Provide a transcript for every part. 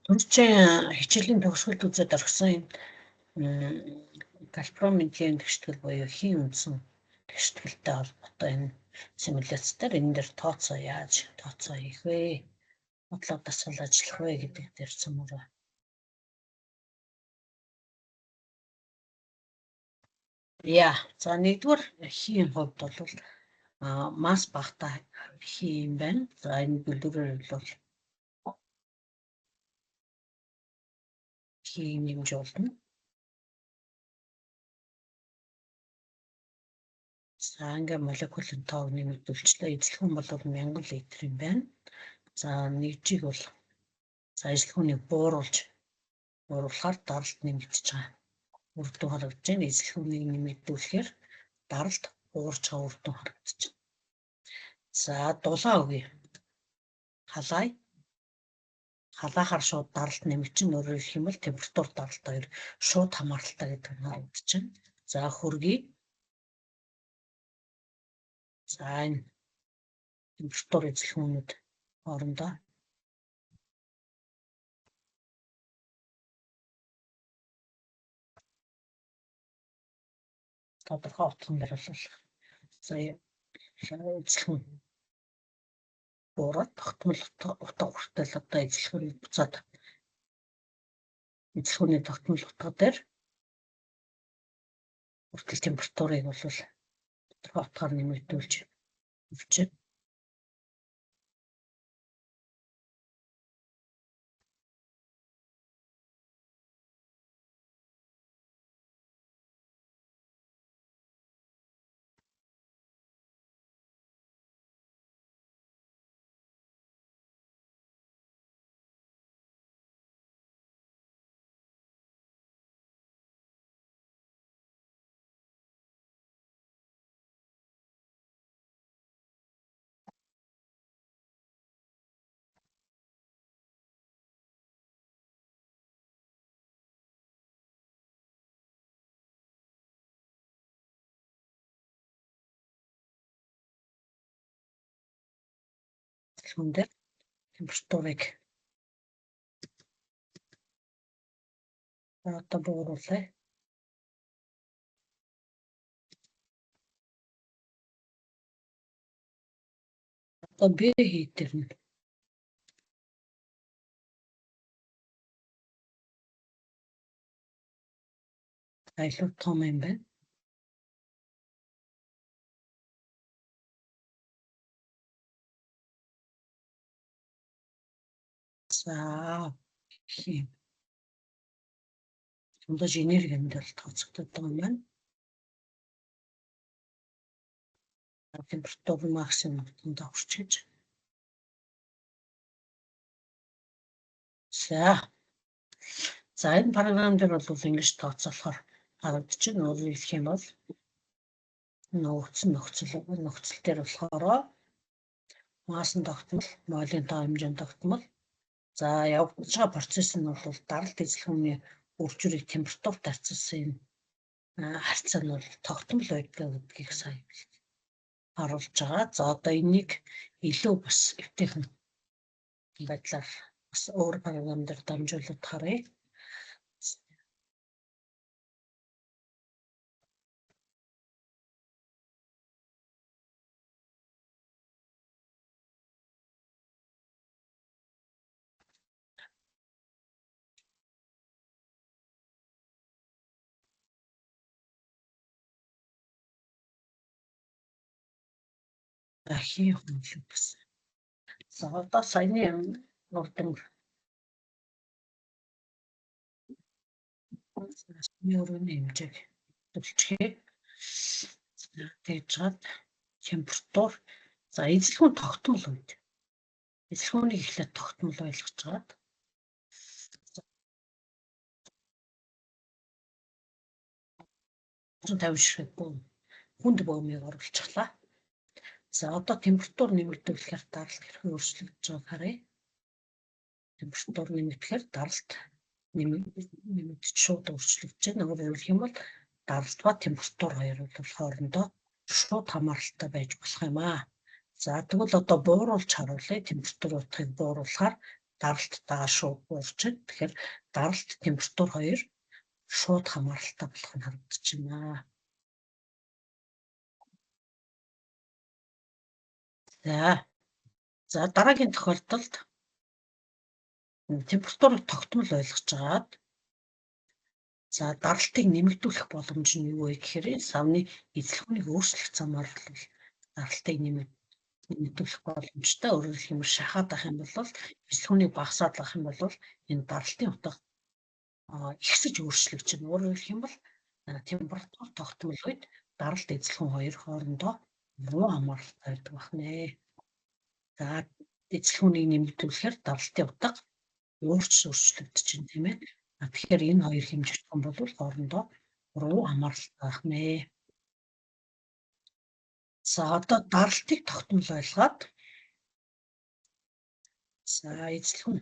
Турчин хичээлийн төгсгөлд үзээд орхисон энэ Газпромын тэгштгэл буюу хийн үндсэн тэгшгэлтэй холбоотой энэ симуляц дээр энэ дээр тооцоо яаж тооцоо хийх вэ? Бодлого дасгал ажиллах вэ гэдэг дээр цөмөр. За нэгдүгээр хийн хувьд бол масс багтаа хийн байна. За энэ бүлгэрээр бол хийн нэмж болно. За ингээ молекулын тоог нэмэгдүүлчлээ. Эзлэх нь бол 1000 литр юм байна. За нэгжийг бол за эзлэхүүнийг бууруулахаар даралт нэмэгдэж байгаа. Үр дүн харагдаж байна. Эзлэхүүнийг нэмэгдүүлэхээр даралт уурч байгаа үр дүн харагдаж байна. За дулаан үгүй. Халаахаар шууд даралт нэмэгдэж өөрөөр хэлэх юм бол температур даралт хоёр шууд хамааралтай гэдэг нь харагдаж байна. За хөргий. За энэ температур эзлэхүүнүүд хоорондоо тодорхой утган дээр бол за эзлэхүүн буураад тогтмол утга хүртэл одоо эзлэхүүнийг буцаад эзлэхүүний тогтмол утга дээр хүртэл температурыг бол тодорхой утгаар нэмэгдүүлж өвчөө. Хүн дээр температурыг одоо бууруулъя. Одоо би хийдэр нь айлуу том юм байна. За хийм. Ундаж энергинд л тооцогддог юм байна. Температур максимумд хүрч гэж. За энэ програм дээр бол ингэж тооцоолохоор харагдаж байна. Өөрөөр хэлэх юм бол нөхцөл дээр болохоор массан тогтмол, молийн тоо хэмжээний тогтмол. За явагдаж байгаа процесс нь бол даралт эзлэхүүний үржирийг температурт харьцуулсан юм. Харьцаа нь бол тогтмол байдаг гэдгийг сайн харуулж байгаа. За одоо энийг илүү бас эвтэйхэн байдлаар бас өөр програм дээр дамжуулаад харъя. Хийн хөндлөг гэсэн. За одоо саяны нурдан өрөөний хэмжээг төлчихье. Тэгж чад температур за эзлэхүүн тогтмол үед эзлэхүүнийг эхлээд тогтмол ойлгож чад 150 ширхэг хүнд бөөмийг оруулчихлаа. За одоо температур нэмэгдүүлэхээр даралт хэрхэн өөрчлөгдөж байгааг харъя. Температур нэмэгдэхээр даралт нэмэгдэж шууд өөрчлөгдөж байна. Өөрөөр хэлэх юм бол даралт ба температур хоёр бол хоорондоо шууд хамааралтай байж болох юм аа. За тэгвэл одоо бууруулж харуулъя. Температуруудыг бууруулахаар даралт дагаа шууд буурч байна. Тэгэхээр даралт температур хоёр шууд хамааралтай болох нь харагдаж байна. За дараагийн тохиолдолд температурыг тогтмол ойлгож агаад за даралтыг нэмэгдүүлэх боломж нь юу вэ гэхээр савны эзлэхүүнийг өөрчлөх замаар бол даралтыг нэмэгдүүлэх боломжтой. Өөрөөр хэлэх юм бол шахаад авах юм бол эзлэхүүнийг багасаад авах юм бол энэ даралтын утга ихсэж өөрчлөгдөж байна. Өөрөөр хэлэх юм бол температур тогтмол үед даралт эзлэхүүн хоёр хоорондоо руу хамааралтай байдаг байна. За эзлэхүүнийг нэмэгдүүлэхээр даралтын утга өөрчлөгдөж байна тийм ээ. Тэгэхээр энэ хоёр хэмжигдэхүүн бол хоорондоо руу хамааралтай байх нэ. За одоо даралтыг тогтмол ойлгоод за эзлэхүүн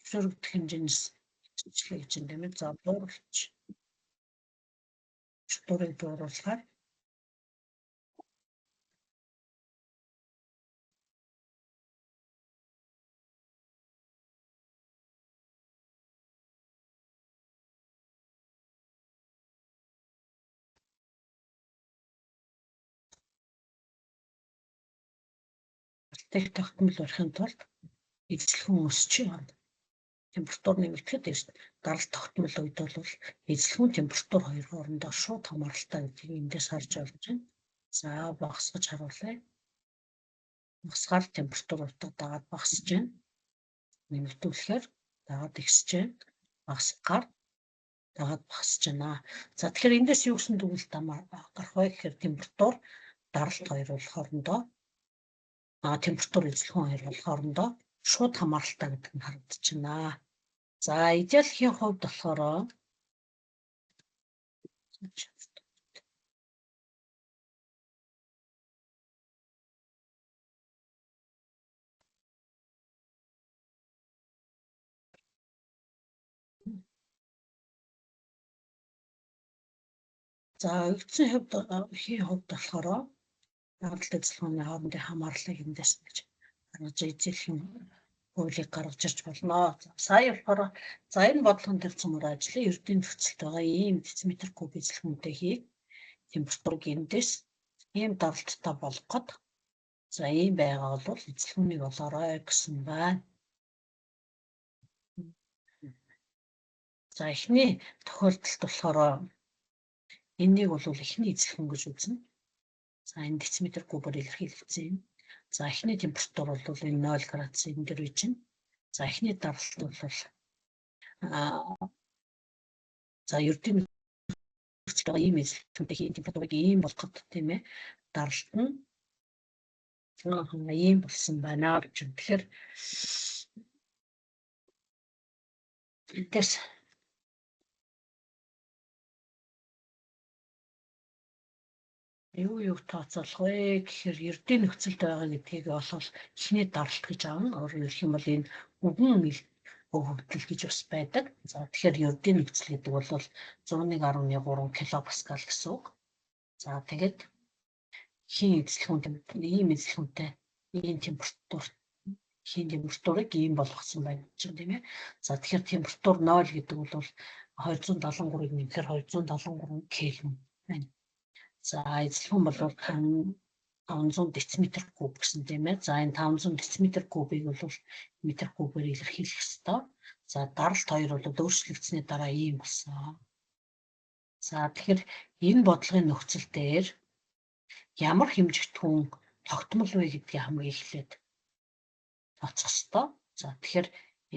зөвшөөрөгдөх хэмжээнээс хичээлээ гэж юм тийм ээ. За бууруулж температурыг бууруулахаар даралтыг тогтмол барихын тулд эзлэхүүн өсч байна. Температур нэмэгдэхэд даралт тогтмол үед бол эзлэхүүн температур хоёр хоорондоо шууд хамааралтай гэдгийг эндээс харж болж байна. За багасгаж харуулъя. Багасгаар температуруудаа дагаад багасж байна. Нэмэгдүүлэхээр дагаад ихсэж байна. Багасгаар дагаад багасж байна. За тэгэхээр эндээс юу гэсэн дүгнэлт гарах вэ гэхээр температур даралт хоёр бол хоорондоо температур эзлэхүүн хоёр бол хоорондоо шууд хамааралтай гэдэг нь харагдаж байна. За идеалхийн хувьд болохоор за өгсөн хувьд болохоор даралт эзлэхүүний хоорондын хамаарлыг эндээс гэж харж эзлэхийн хуулийг гаргаж ирж болно. Сая болохоор за энэ бодлогон төр цөмөр ажлын эрдэнэ нөхцөлд байгаа ийм дециметр куб эзлэхүүнтэй хийг температурыг эндээс ийм даралттай болгоход за ийм байгаа бол эзлэхүүнийг олоорой гэсэн байна. За эхний тохиолдолд болохоор энийг бол эхний эзлэхүүн гэж үзнэ. За энэ дециметр кубээр илэрхийлэгдсэн юм. За эхний температур бол энэ 0 градус энэ дэр үжин. За эхний даралт бол за эрдэнэ нөхцөлд байгаа ийм эзлэхүүнтэй хийн температурыг ийм болгоход тийм ээ даралт нь ийм болсон байна гэж. Тэгэхээр эндээс юу тооцоолох вэ гэхээр эрдэнэ нөхцөлд байгаа гэдгийг олвол эхний даралт гэж аавна. Өөрөөр хэлэх юм бол энэ үгэн хөвгдөл гэж бас байдаг. За тэгэхээр эрдэнэ нөхцөл гэдэг бол 101.3 килопаскал гэсэн үг. За тэгээд хийн эзлэхүүн ийм эзлэхүүнтэй ийм температур хийн температурыг ийм болгосон байна гэж тийм ээ. За тэгэхээр температур 0 гэдэг бол 273-ыг нэмэхээр 273 кельвин байна. За эзлэхүүн бол 500 дециметр куб гэсэн тийм ээ. За энэ 500 дециметр кубыг бол метр кубээр илэрхийлэх ёстой. За даралт хоёр бол өөрчлөгдсөний дараа ийм болсон. За тэгэхээр энэ бодлогын нөхцөл дээр ямар хэмжигдэхүүн тогтмол вэ гэдгийг хамгийн эхлээд тоцох ёстой. За тэгэхээр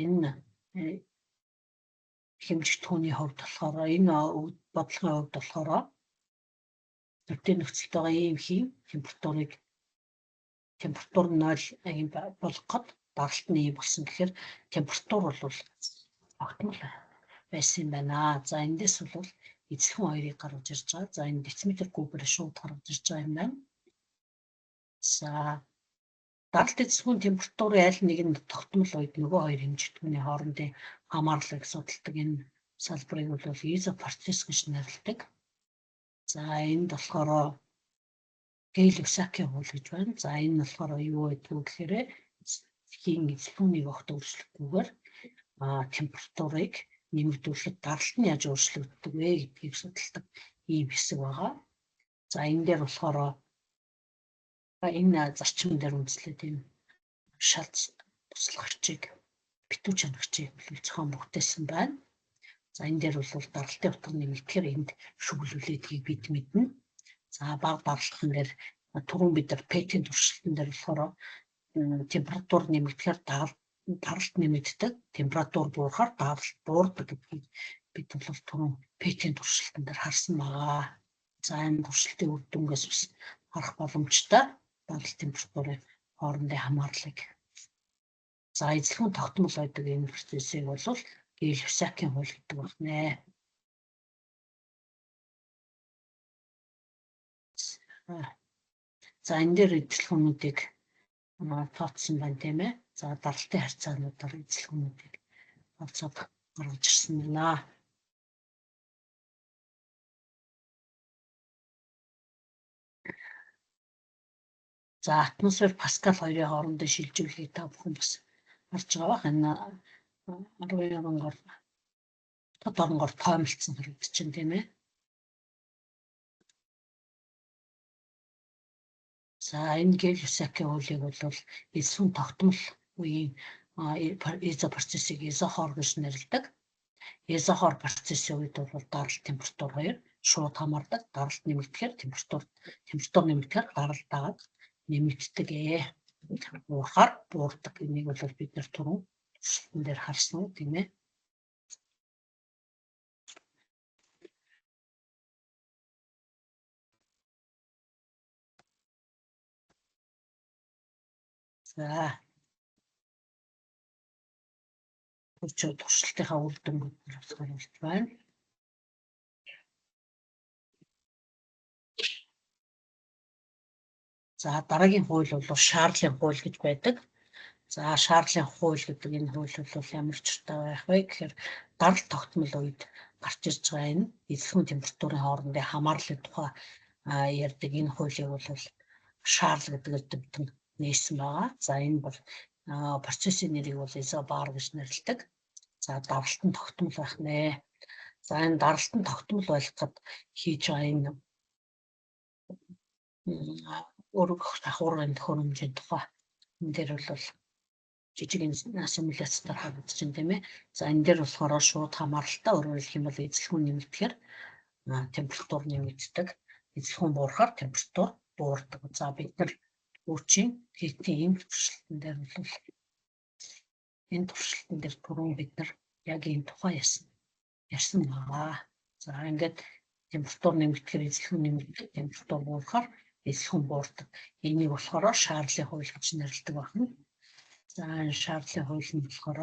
энэ хэмжигдэхүүний хувьд болохоор энэ бодлогын хувьд болохоор төдий нөхцөлд байгаа ийм температур 0 болгоход даралт нь ийм болсон. Тэгэхээр температур бол тогтмол байсан юм байна. За эндээс бол эзлэхэн хоёрыг гаргаж ирж байгаа. За энэ дециметр кубээр шууд гаргаж ирж байгаа юм байна. За даралт эзлэхэн температурын аль нэг нь тогтмол үед нөгөө хоёр хэмжигдэхүүний хоорондын хамаарлыг судалдаг энэ салбарыг бол изопроцесс гэж нэрлэдэг. За энд болохоор Гей-Лусакийн хууль гэж байна. За энэ нь болохоор юу гэдэг вэ гэхээр эзлэхийн эзлэхүүнийг огт өөрчлөхгүйгээр температурыг нэмэгдүүлэхэд даралт нь яаж өөрчлөгддөг вэ гэдгийг судалдаг ийм хэсэг байгаа. За энэ дээр болохоор энэ зарчим дээр үндэслээд энэ шалц туслагчийг битүү чанагчийг зохион бүтээсэн байна. За энэ дээр бол даралтын утга нэмэгдэхээр энд шүглүүлээдгийг бид мэднэ. За бага даралтан дээр түрүүн бид нар П-ийн туршилтан дээр болохоор температур нэмэгдэхээр даралт нэмэгддэг, температур буурахаар даралт буурдаг гэдгийг бид бол түрүүн П-ийн туршилтан дээр харсан байгаа. За энэ туршилтын үр дүнгээс бас харах боломжтой даралт температурын хоорондын хамаарлыг. За эзлэхэн тогтмол байдаг энэ процессыг бол Гей-Лусакийн хууль гэдэг байна. За энэ дээр эзлэхүүнүүдийг тооцсон байна тийм ээ. За даралтын харьцаануудаар эзлэхүүнүүдийг тооцоод гаргаж ирсэн байна. За атмосфер Паскал хоёрын хоорондын шилжүүлгийг та бүхэн бас харж байгаа бах. Энэ 12 онгоор тод оронгоор тоомлцсон харагдчихэв тийм ээ. За энэ Гей-Лусакийн хуулийг бол эзлэхэн тогтмол үеийн изопроцессыг изохор гэж нэрлэдэг. Изохор процессын үед бол даралт температур хоёр шууд хамаардаг. Даралт нэмэгдэхээр температур нэмэгдэхээр даралт дагаад нэмэгддэг. Буурахаар буурдаг. Энийг бол бид нар түрүүн туршилтан дээр харсан тийм ээ. За туршилтынхаа үр дүнгууд харуулж байна. За дараагийн хууль бол Шарлын хууль гэж байдаг. За Шарлын хууль гэдэг энэ хууль бол ямар ч утгатай байх вэ гэхээр даралт тогтмол үед гарч ирж байгаа энэ эзлэхэн температурын хоорондын хамаарлын тухай ярьдаг энэ хуулийг бол Шарл гэдгээр төвтөн нээсэн байгаа. За энэ бол процессын нэрийг бол изобар гэж нэрлэдэг. За даралт нь тогтмол байх нэ. За энэ даралт нь тогтмол болгоход хийж байгаа энэ өргөх давхурын төхөөрөмжийн тухай энэ дээр бол жижиг симуляцтаар харагдаж байна тийм ээ. За энэ дээр болохоор шууд хамааралтай өөрөөр хэлэх юм бол эзлэхэн нэмэгдэхээр температур нэмэгддэг. Эзлэхэн буурахаар температур буурдаг. За бид нар үүчийн хийхтийн туршилтан дээр бол энэ туршилтан дээр түрүүн бид нар яг энэ тухай ярьсан байгаа. За ингээд температур нэмэгдэхээр эзлэхэн нэмэгддэг, температур буурахаар эзлэхэн буурдаг. Энийг болохоор Шарлын хууль гэж нэрлэдэг байна. За энэ Шарлын хууль нь болохоор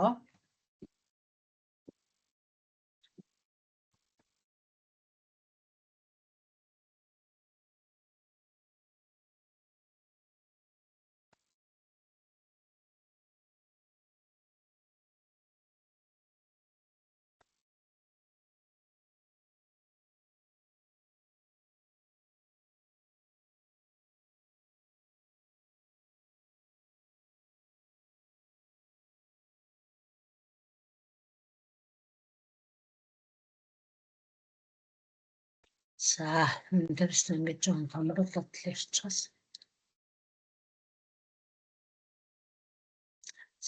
за энэ дээрс ингэж жоон томруулаад ярьчихсан.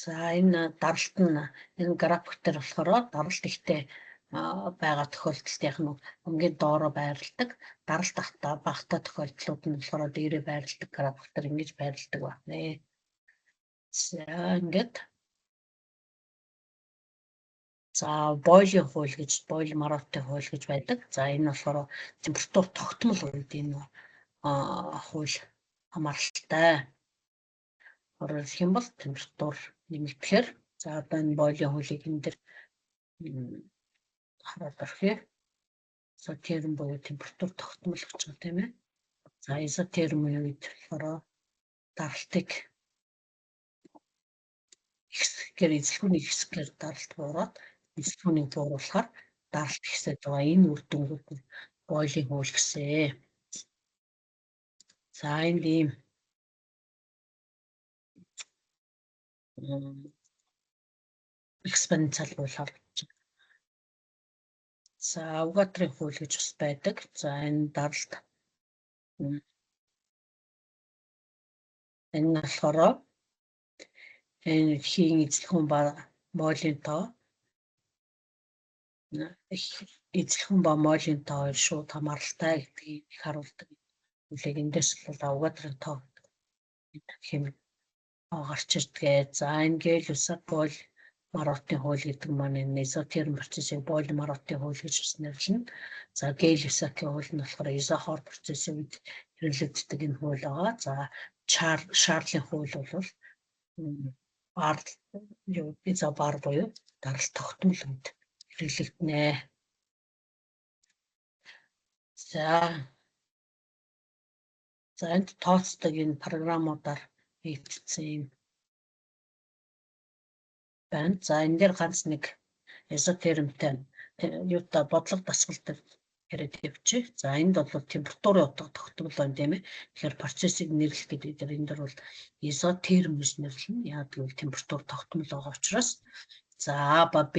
За энэ даралт нь энэ график дээр болохоор даралт ихтэй байгаа тохиолдолд яг нь хамгийн доороо байрладаг. Даралт багтаа тохиолдлууд нь болохоор дээрээ байрладаг графтар ингэж байрладаг байна. За ингээд бойлын хууль гэж бойл Мароккийн хууль гэж байдаг. За энэ болохоор температур тогтмол үед энэ хууль хамааралтай. Өөрөөр хэлэх юм бол температур нэмэгдэхээр за одоо энэ бойлын хуулийг энэ дэр хараад орхив. Изотерм буюу температур тогтмол гэж байна тийм ээ. За изотерм үед болохоор даралтыг ихсгээр эзлэхүүний ихсгээр даралт буураад эзлэхүүний бууруулахаар даралт ихсээд байгаа. Энэ үр дүнгууд нь бойлын хууль гэсэн. За энд ийм экспоненциал хууль харагдаж байна. За Авгатрийн хууль гэж бас байдаг. За энэ даралт энэ нь болохоор энэ хийн эзлэхүүн ба молын тоо эзлэхүүн ба молын тоо хоёр шууд хамааралтай гэдгийг харуулдаг. Үлэг эндээс бол Авгатрийн тоо хэм гарч ирдэг. За энэ Гей-Люсак бол Мароккийн хууль гэдэг маань энэ изотерм процессыг бойл Мароккийн хууль гэж нэрлэнэ. За Гей-Люсакийн хууль нь болохоор изохор процессын үед хэрэглэгддэг энэ хууль байгаа. За Шарлын хууль бол изобар буюу даралт тогтмол үед хэрэглэгдэнэ. За энд тооцдог энэ програмуудаар хийгдсэн юм байна. За энэ дээр ганц нэг изотермтэй юутай бодлого дасгалтай яриад явчих. За энд бол температурын утга тогтмол байна тийм ээ. Тэгэхээр процессыг нэрлэх гэдэг энэ дээр бол изотерм гэж нэрлэнэ. Яг гэвэл температур тогтмол байгаа учраас за А ба Б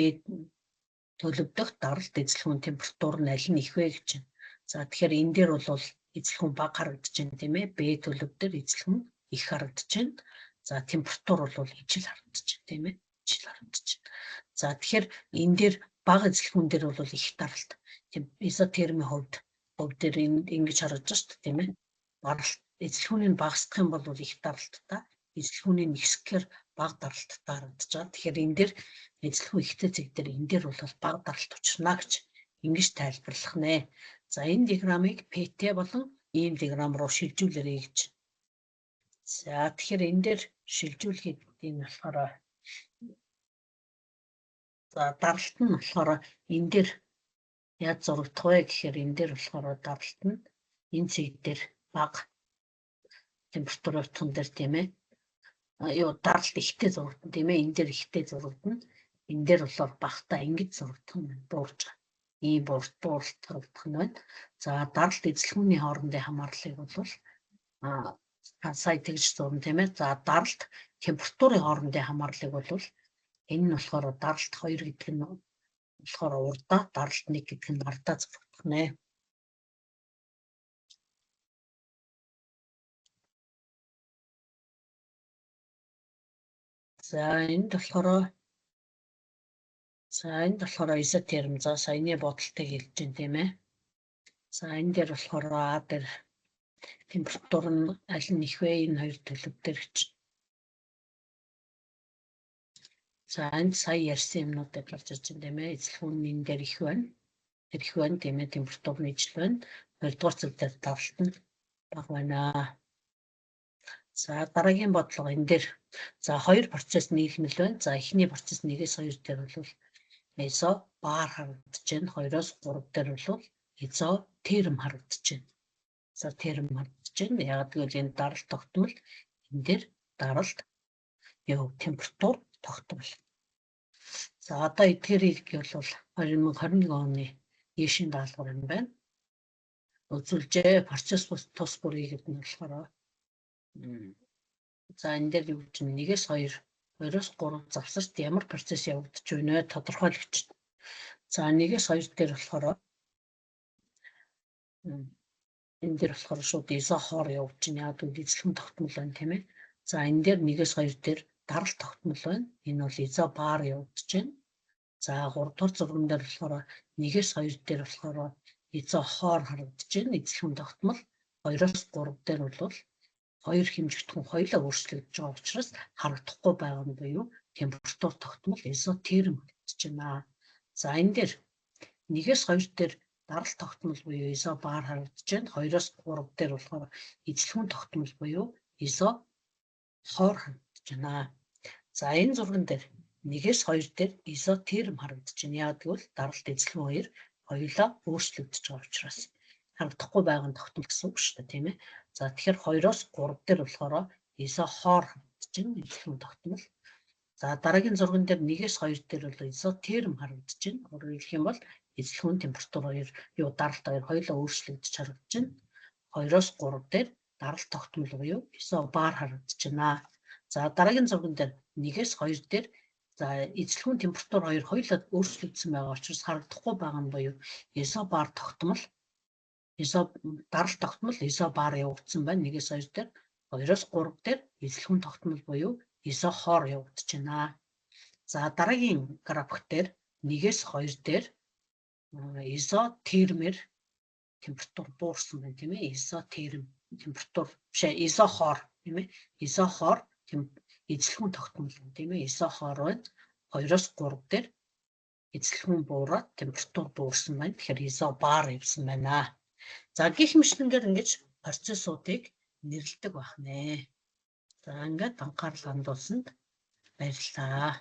төлөвдөх даралт эзлэхүүн температур нь аль нь их вэ гэж байна. За тэгэхээр энэ дээр бол эзлэхүүн бага харагдаж байна тийм ээ. Б төлөв дээр эзлэхүүн их харагдаж байна. За температур бол ижил харагдаж байна тийм ээ. Ижил харагдаж байна. За тэгэхээр энэ дээр бага эзлэхүүн дээр бол их даралт. Изотермийн хувьд дээр ингэж харагдаж шүү дээ тийм ээ. Даралт эзлэхүүнийг багасгах юм бол их даралттай, эзлэхүүнийг нэгсгэхээр бага даралттай харагдаж байгаа. Тэгэхээр энэ дээр эзлэхүүн ихтэй зэг дээр энэ дээр бол бага даралт учрна гэж ингэж тайлбарлах нэ. За энэ диаграмыг ПТ болон ийм диаграм руу шилжүүлээрэй гэж. За тэгэхээр энэ дээр шилжүүлэхэд энэ болохоор за даралт нь болохоор энэ дээр яаж зурагдах вэ гэхээр энэ дээр болохоор даралт нь энэ цэг дээр бага температур утган дээр тийм ээ. Юу даралт ихтэй зурагдана тийм ээ. Энэ дээр ихтэй зурагдана. Энэ дээр болохоор багтаа ингэж зурагдах нь буурж байгаа. Ийм бууралт зурагдах нь байна. За даралт эзлэхүүний хоорондын хамаарлыг бол сая тэгж зурна тийм ээ. За даралт температурын хоорондын хамаарлыг бол энэ нь болохоор даралт 2 гэдэг нь болохоор урдаа, даралт 1 гэдэг нь ардаа зурагдах нэ. За энд болохоор изотерм за саяны бодолтыг хэлж байна тийм ээ. За энэ дээр болохоор А дээр температур нь аль нь их вэ? Энэ хоёр төлөв дээр гэж. За энд сая ярьсан юмнуудыг гарч ирж байна тийм ээ. Эзлэхүүн нь энэ дээр их байна. Тэр их байна тийм ээ. Температур нь ижил байна. Хоёрдугаар зүйл дээр даралт нь бага байна. За дараагийн бодлого энэ дээр за хоёр процесс нийлмэл байна. За эхний процесс 1-2 дээр бол изобар харагдаж байна. 2-оос 3 дээр бол изотерм харагдаж байна. Изотерм харагдаж байна. Яг гэвэл энэ даралт тогтмол энэ дээр даралт температур тогтмол. За одоо эдгээр хэлбэг бол 2021 оны ЕШ-ийн даалгавар юм байна. Үзүүлжээ процесс тус бүрий гэдэг нь болохоор за энэ дээр юу гэж 1-2 2-оос 3 завсарт ямар процесс явагдаж байна вэ тодорхойлогч. За 1-2 дээр болохоор энэ дээр болохоор шууд изохор явж байна. Яг үл эзлэхэн тогтмол байна тийм ээ. За энэ дээр 1-2 дээр даралт тогтмол байна. Энэ бол изобар явагдаж байна. За 3 дугаар зурган дээр болохоор 1-2 дээр болохоор изо хоор харагдаж байна. Эзлэхүүн тогтмол 2-3 дээр бол хоёр хэмжигдэхүүн хоёулаа өөрчлөгдөж байгаа учраас харагдахгүй байгаа нь буюу температур тогтмол изотерм гэж байна. За энэ дээр 1-2 дээр даралт тогтмол буюу изобар харагдаж байна. 2-3 дээр болохоор эзлэхүүн тогтмол буюу изо хоор харагдаж байна. За энэ зурган дээр 1-2 дээр изотерм харагдаж байна. Яг гэвэл даралт эзлэхүүн хоёр хоёулаа өөрчлөгдөж байгаа учраас харагдахгүй байгаа тогтмол гэсэн үг шүү дээ, тийм ээ. За тэгэхээр 2-3 дээр болохоор изо хоор харагдаж байна. Эзлэхүүн тогтмол. За дараагийн зурган дээр 1-2 дээр бол изотерм харагдаж байна. Өөрөөр хэлэх юм бол эзлэхүүн температур хоёр даралт хоёр хоёулаа өөрчлөгдөж харагдаж байна. 2-3 дээр даралт тогтмол буюу изобар харагдаж байна. За дараагийн зурган дээр 1-2 дээр за эзлэхүүн температур хоёр хоёулаа өөрчлөгдсөн байгаа учраас харагдахгүй байгаа нь буюу изобар тогтмол даралт тогтмол изобар явагдсан байна. 1-2 дээр 2-3 дээр эзлэхүүн тогтмол буюу изохоор явагдаж байна. За дараагийн график дээр 1-2 дээр изотермэр температур буурсан байна, тийм ээ. Изотерм температур бишээ изохоор, тийм ээ. Изохоор эзлэхүүн тогтмол, тийм ээ. Изохоор байна. 2-3 дээр эзлэхүүн буураад температур буурсан байна. Тэгэхээр изобар явсан байна. За гэх мэтлэнгээр ингэж процессуудыг нэрлэдэг байна. За ингээд анхаарал хандуулсанд баярлалаа.